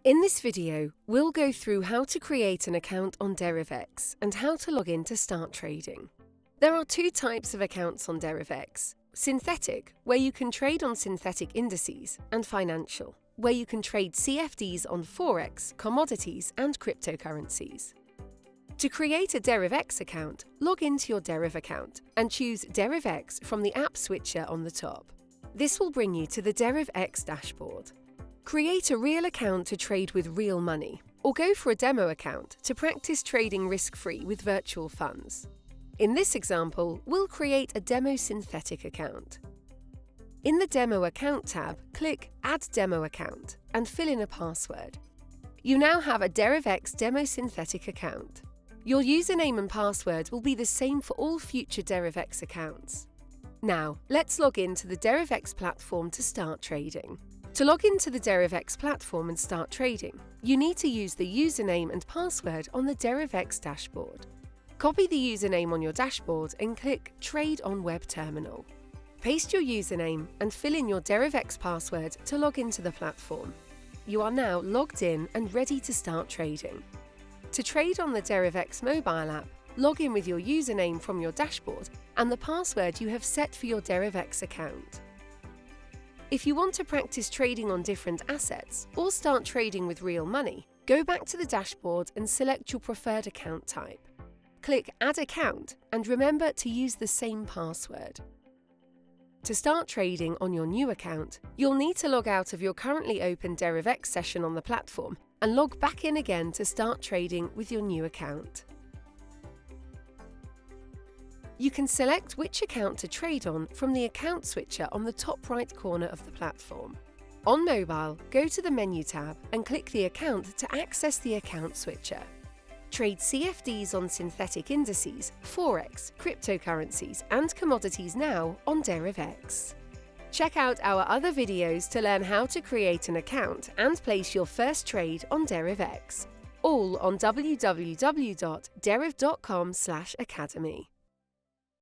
In this video, we'll go through how to create an account on Deriv X and how to log in to start trading. There are two types of accounts on Deriv X: synthetic, where you can trade on synthetic indices, and financial, where you can trade CFDs on Forex, commodities, and cryptocurrencies. To create a Deriv X account, log into your Deriv account and choose Deriv X from the app switcher on the top. This will bring you to the Deriv X dashboard. Create a real account to trade with real money, or go for a demo account to practice trading risk-free with virtual funds. In this example, we'll create a demo synthetic account. In the Demo Account tab, click Add Demo Account and fill in a password. You now have a Deriv X demo synthetic account. Your username and password will be the same for all future Deriv X accounts. Now, let's log in to the Derevex Platform to start trading. To log into the Derevex Platform and start trading, you need to use the username and password on the Derevex dashboard. Copy the username on your dashboard and click Trade on Web Terminal. Paste your username and fill in your Derevex password to log into the platform. You are now logged in and ready to start trading. To trade on the Derevex mobile app, log in with your username from your dashboard and the password you have set for your Derevex account. If you want to practice trading on different assets or start trading with real money, go back to the dashboard and select your preferred account type. Click Add Account and remember to use the same password. To start trading on your new account, you'll need to log out of your currently open Derevex session on the platform and log back in again to start trading with your new account. You can select which account to trade on from the account switcher on the top right corner of the platform. On mobile, go to the Menu tab and click the account to access the account switcher. Trade CFDs on synthetic indices, Forex, cryptocurrencies, and commodities now on Deriv X. Check out our other videos to learn how to create an account and place your first trade on Deriv X, all on www.deriv.com/academy.